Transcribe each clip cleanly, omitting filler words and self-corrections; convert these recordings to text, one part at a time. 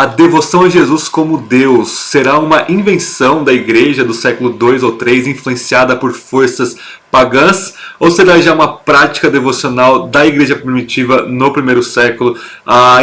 a devoção a Jesus como Deus será uma invenção da igreja do século II ou III, influenciada por forças pagãs, ou será já uma prática devocional da igreja primitiva no primeiro século,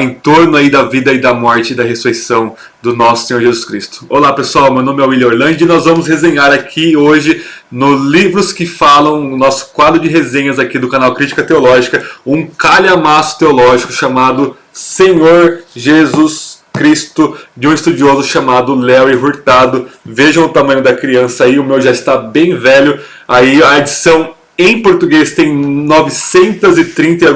em torno aí da vida e da morte e da ressurreição do nosso Senhor Jesus Cristo? Olá pessoal, meu nome é William Orlando e nós vamos resenhar aqui hoje no Livros que Falam, no nosso quadro de resenhas aqui do canal Crítica Teológica, um calhamaço teológico chamado Senhor Jesus Cristo, de um estudioso chamado Larry Hurtado. Vejam o tamanho da criança aí, o meu já está bem velho. Aí a edição em português tem 930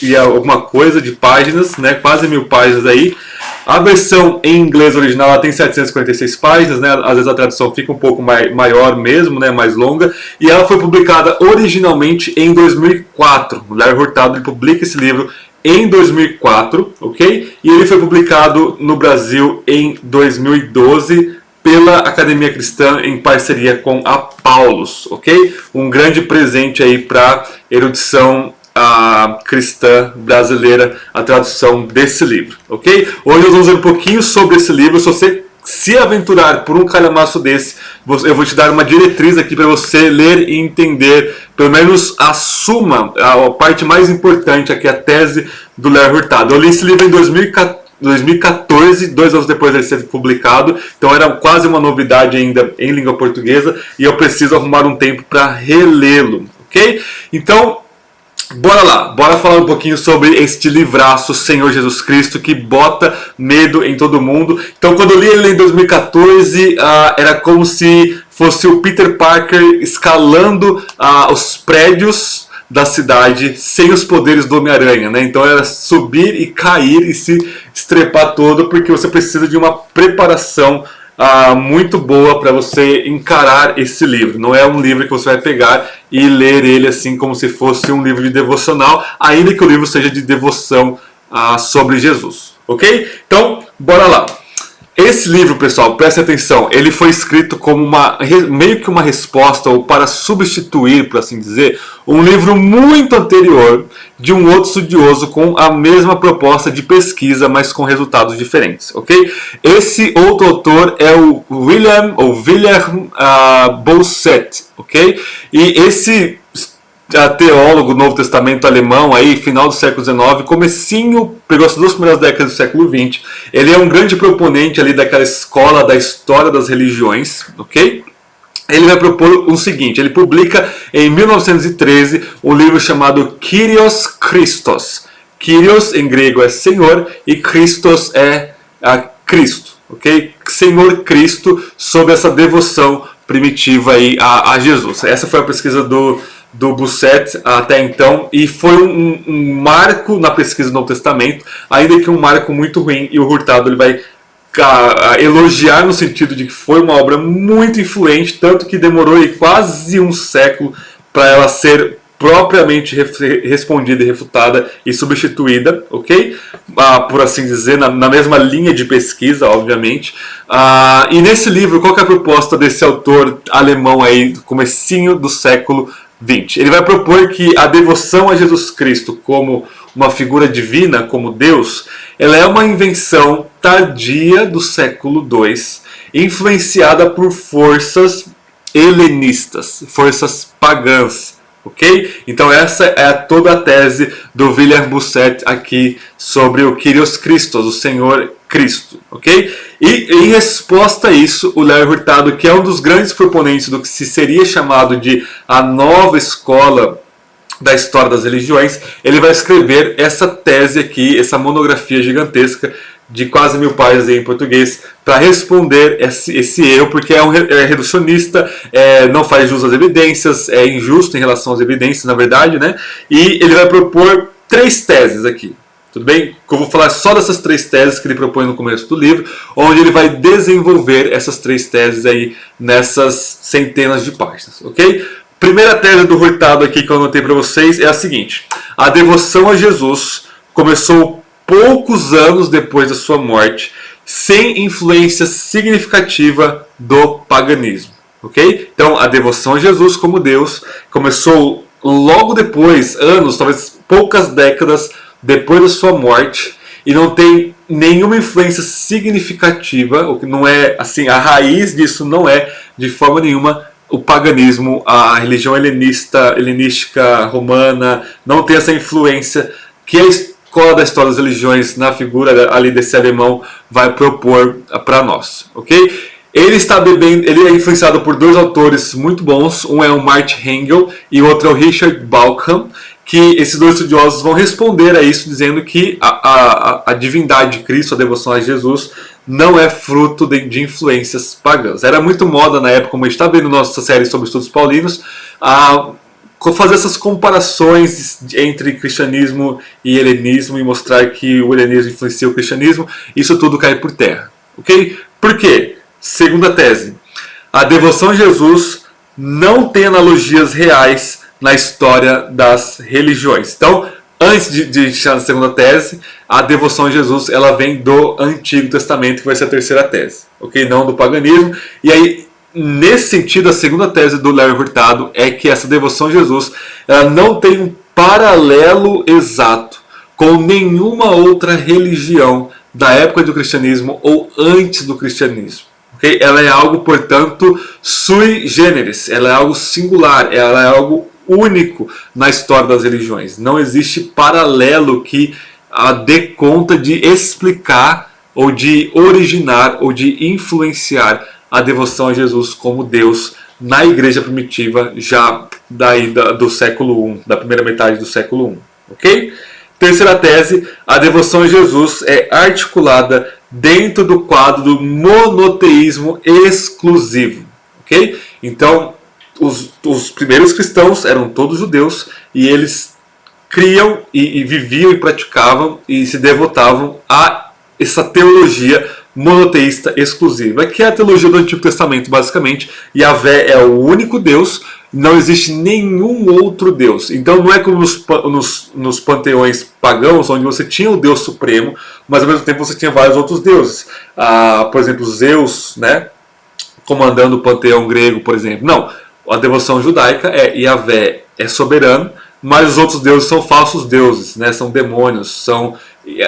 e alguma coisa de páginas, né? Quase 1000 páginas aí. A versão em inglês original ela tem 746 páginas, né? Às vezes a tradução fica um pouco maior mesmo, né? Mais longa. E ela foi publicada originalmente em 2004. O Larry Hurtado ele publica esse livro em 2004, ok? E ele foi publicado no Brasil em 2012 pela Academia Cristã em parceria com a Paulus, ok? Um grande presente aí para erudição cristã brasileira, a tradução desse livro, ok? Hoje nós vamos ver um pouquinho sobre esse livro. Se você se aventurar por um calhamaço desse, eu vou te dar uma diretriz aqui para você ler e entender, pelo menos a parte mais importante aqui, a tese do Larry Hurtado. Eu li esse livro em 2014, 2 anos depois de ele ser publicado, então era quase uma novidade ainda em língua portuguesa e eu preciso arrumar um tempo para relê-lo, ok? Então, bora lá, bora falar um pouquinho sobre este livraço Senhor Jesus Cristo que bota medo em todo mundo. Então quando eu li ele em 2014, era como se fosse o Peter Parker escalando os prédios da cidade sem os poderes do Homem-Aranha, né? Então era subir e cair e se estrepar todo, porque você precisa de uma preparação muito boa para você encarar esse livro. Não é um livro que você vai pegar e ler ele assim como se fosse um livro de devocional, ainda que o livro seja de devoção sobre Jesus, ok? Então, bora lá. Esse livro, pessoal, preste atenção, ele foi escrito como meio que uma resposta, ou para substituir, por assim dizer, um livro muito anterior de um outro estudioso com a mesma proposta de pesquisa, mas com resultados diferentes, ok? Esse outro autor é o William Bousset, ok? E esse teólogo do Novo Testamento alemão, aí, final do século XIX, pegou as 2 primeiras décadas do século XX. Ele é um grande proponente ali daquela escola da história das religiões, ok? Ele vai propor o seguinte: ele publica em 1913 um livro chamado Kyrios Christos. Kyrios em grego é Senhor e Christos é Cristo, ok? Senhor Cristo, sobre essa devoção primitiva aí a Jesus. Essa foi a pesquisa do Bousset até então, e foi um marco na pesquisa do Novo Testamento, ainda que um marco muito ruim, e o Hurtado ele vai elogiar no sentido de que foi uma obra muito influente, tanto que demorou quase um século para ela ser propriamente respondida e refutada e substituída, ok? Por assim dizer, na mesma linha de pesquisa, obviamente. E nesse livro, qual que é a proposta desse autor alemão aí, do comecinho do século XX? Ele vai propor que a devoção a Jesus Cristo como uma figura divina, como Deus, ela é uma invenção tardia do século II, influenciada por forças helenistas, forças pagãs, ok? Então essa é toda a tese do William Bousset aqui sobre o Kyrios Christos, o Senhor Cristo, ok? E em resposta a isso, o Larry Hurtado, que é um dos grandes proponentes do que se seria chamado de a nova escola da história das religiões, ele vai escrever essa tese aqui, essa monografia gigantesca de quase 1000 páginas em português, para responder esse erro, porque é reducionista, não faz jus às evidências, é injusto em relação às evidências, na verdade, né? E ele vai propor 3 teses aqui. Tudo bem? Eu vou falar só dessas 3 teses que ele propõe no começo do livro, onde ele vai desenvolver essas 3 teses aí nessas centenas de páginas, ok? Primeira tese do Hurtado aqui que eu anotei para vocês é a seguinte: a devoção a Jesus começou poucos anos depois da sua morte, sem influência significativa do paganismo, ok? Então a devoção a Jesus como Deus começou logo depois, anos, talvez poucas décadas depois da sua morte, e não tem nenhuma influência significativa, o que não é assim, a raiz disso não é de forma nenhuma o paganismo, a religião helenística romana, não tem essa influência que a escola da história das religiões, na figura ali desse alemão, vai propor para nós, ok? Ele é influenciado por dois autores muito bons, um é o Martin Hengel e o outro é o Richard Bauckham, que esses dois estudiosos vão responder a isso dizendo que a divindade de Cristo, a devoção a Jesus, não é fruto de influências pagãs. Era muito moda na época, como a gente está vendo na nossa série sobre estudos paulinos, a fazer essas comparações entre cristianismo e helenismo e mostrar que o helenismo influencia o cristianismo. Isso tudo cai por terra, ok? Por quê? Segunda tese, a devoção a Jesus não tem analogias reais na história das religiões. Então, antes de chegar na segunda tese, a devoção a Jesus ela vem do Antigo Testamento, que vai ser a terceira tese, ok? Não do paganismo. E aí, nesse sentido, a segunda tese do Larry Hurtado é que essa devoção a Jesus ela não tem um paralelo exato com nenhuma outra religião da época do cristianismo ou antes do cristianismo. Okay? Ela é algo, portanto, sui generis, ela é algo singular, ela é algo único na história das religiões. Não existe paralelo que dê conta de explicar ou de originar ou de influenciar a devoção a Jesus como Deus na igreja primitiva já do século I, da primeira metade do século I. Ok? Terceira tese, a devoção a Jesus é articulada dentro do quadro do monoteísmo exclusivo. Ok? Então, os primeiros cristãos eram todos judeus e eles criam e viviam e praticavam e se devotavam a essa teologia monoteísta exclusiva, que é a teologia do Antigo Testamento, basicamente. Yahvé é o único Deus, não existe nenhum outro Deus. Então não é como nos panteões pagãos, onde você tinha o Deus Supremo, mas ao mesmo tempo você tinha vários outros deuses. Por exemplo, Zeus, né, comandando o panteão grego, por exemplo. Não, a devoção judaica é Yahvé é soberano, mas os outros deuses são falsos deuses, né, são demônios, são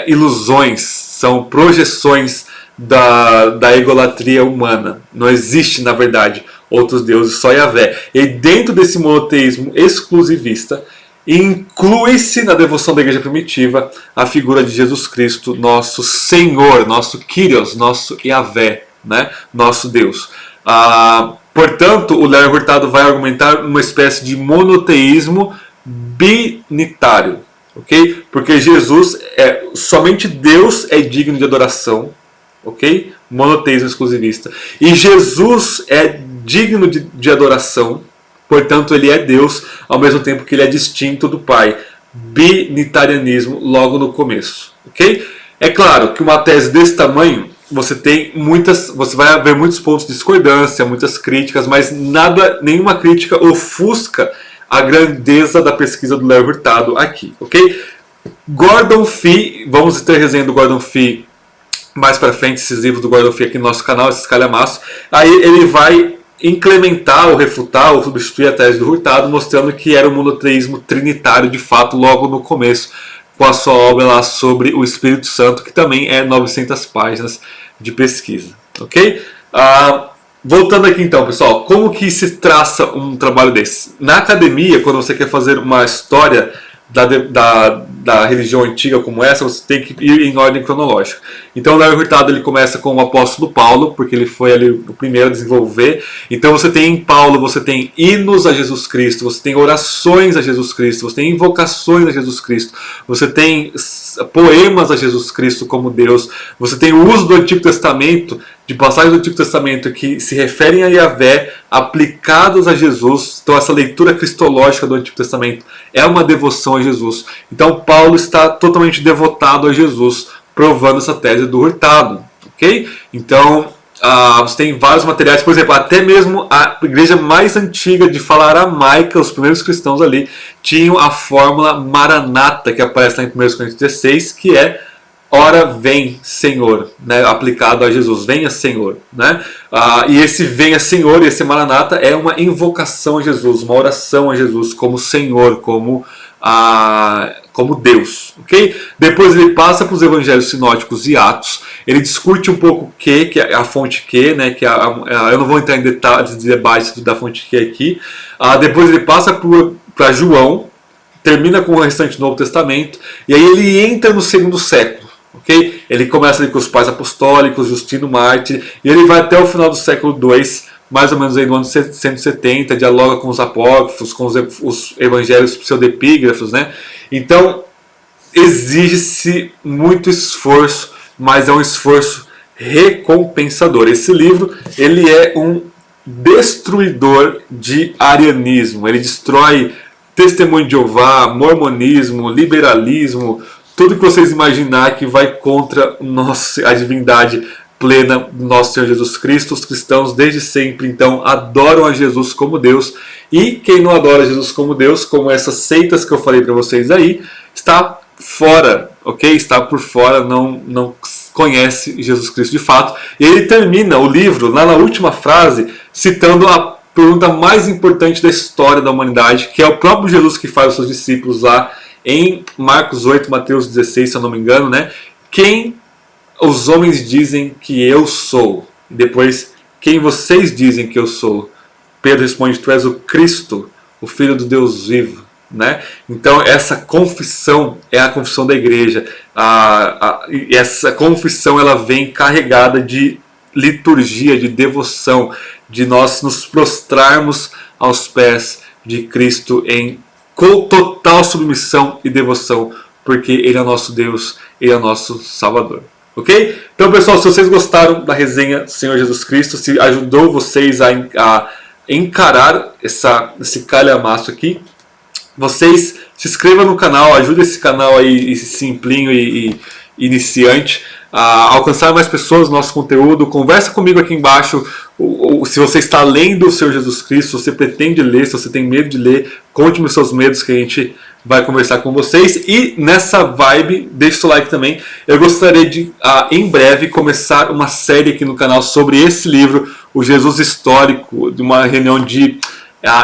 ilusões, são projeções da egolatria humana. Não existe, na verdade, outros deuses, só Yahvé. E dentro desse monoteísmo exclusivista, inclui-se na devoção da igreja primitiva a figura de Jesus Cristo, nosso Senhor, nosso Kyrios, nosso Yahvé, né? Nosso Deus. Portanto, o Larry Hurtado vai argumentar uma espécie de monoteísmo binitário, ok? Porque Jesus, somente Deus é digno de adoração, ok? Monoteísmo exclusivista. E Jesus é digno de adoração, portanto ele é Deus, ao mesmo tempo que ele é distinto do Pai. Binitarianismo logo no começo, ok? É claro que uma tese desse tamanho, você vai ver muitos pontos de discordância, muitas críticas, mas nenhuma crítica ofusca a grandeza da pesquisa do Larry Hurtado aqui, ok? Gordon Fee, vamos ter resenha do Gordon Fee mais para frente, esses livros do Gordon Fee aqui no nosso canal, esses calhamaços. Aí ele vai incrementar ou refutar ou substituir a tese do Hurtado, mostrando que era um monoteísmo trinitário de fato logo no começo, com a sua obra lá sobre o Espírito Santo, que também é 900 páginas de pesquisa, ok? Voltando aqui então, pessoal, como que se traça um trabalho desse? Na academia, quando você quer fazer uma história da religião antiga como essa, você tem que ir em ordem cronológica. Então o Larry Hurtado ele começa com o apóstolo Paulo, porque ele foi ali o primeiro a desenvolver. Então você tem em Paulo, você tem hinos a Jesus Cristo, você tem orações a Jesus Cristo, você tem invocações a Jesus Cristo, você tem poemas a Jesus Cristo como Deus, você tem o uso do Antigo Testamento, de passagens do Antigo Testamento que se referem a Yahvé, aplicadas a Jesus. Então essa leitura cristológica do Antigo Testamento é uma devoção a Jesus. Então Paulo está totalmente devotado a Jesus, provando essa tese do Hurtado, ok? Então você tem vários materiais, por exemplo, até mesmo a igreja mais antiga de fala aramaica, os primeiros cristãos ali, tinham a fórmula Maranata, que aparece lá em 1 Coríntios 16, que é ora vem Senhor, né, aplicado a Jesus, venha Senhor, né? E esse venha Senhor, esse Maranata é uma invocação a Jesus, uma oração a Jesus como Senhor, como como Deus, ok? Depois ele passa para os evangelhos sinóticos e Atos, ele discute um pouco o que é a fonte Q, né? Eu não vou entrar em detalhes de debate da fonte Q aqui. Depois ele passa para João, termina com o restante do Novo Testamento, e aí ele entra no segundo século. Okay? Ele começa ali com os pais apostólicos, Justino Mártir, e ele vai até o final do século II, mais ou menos aí no ano 170, dialoga com os apócrifos, com os evangelhos pseudepígrafos, né? Então, exige-se muito esforço, mas é um esforço recompensador. Esse livro, ele é um destruidor de arianismo. Ele destrói Testemunho de Jeová, mormonismo, liberalismo, tudo que vocês imaginar que vai contra a divindade plena do nosso Senhor Jesus Cristo. Os cristãos desde sempre então adoram a Jesus como Deus, e quem não adora Jesus como Deus, como essas seitas que eu falei para vocês aí, está fora, ok? Está por fora, não conhece Jesus Cristo de fato. E ele termina o livro lá na última frase citando a pergunta mais importante da história da humanidade, que é o próprio Jesus que faz os seus discípulos lá em Marcos 8, Mateus 16, se eu não me engano, né? Quem os homens dizem que eu sou? E depois, quem vocês dizem que eu sou? Pedro responde: tu és o Cristo, o Filho do Deus vivo. Né? Então essa confissão é a confissão da igreja. E essa confissão ela vem carregada de liturgia, de devoção, de nós nos prostrarmos aos pés de Cristo com total submissão e devoção, porque Ele é nosso Deus, Ele é nosso Salvador. Ok? Então, pessoal, se vocês gostaram da resenha do Senhor Jesus Cristo, se ajudou vocês a encarar esse calhamaço aqui, vocês se inscrevam no canal, ajudem esse canal aí, esse simplinho e iniciante, a alcançar mais pessoas no nosso conteúdo. Conversa comigo aqui embaixo, se você está lendo o Senhor Jesus Cristo, se você pretende ler, se você tem medo de ler, conte-me os seus medos que a gente vai conversar com vocês. E nessa vibe, deixe seu like também. Eu gostaria de, em breve, começar uma série aqui no canal sobre esse livro, O Jesus Histórico, de uma reunião de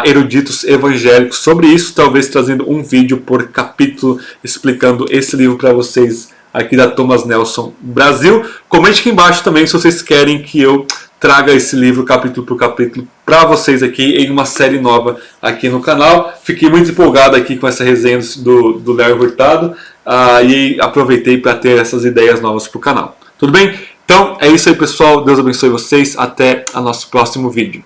eruditos evangélicos sobre isso, talvez trazendo um vídeo por capítulo explicando esse livro para vocês aqui da Thomas Nelson Brasil. Comente aqui embaixo também se vocês querem que eu traga esse livro capítulo por capítulo para vocês aqui em uma série nova aqui no canal. Fiquei muito empolgado aqui com essa resenha do Léo Hurtado e aproveitei para ter essas ideias novas para o canal. Tudo bem? Então é isso aí, pessoal. Deus abençoe vocês. Até o nosso próximo vídeo.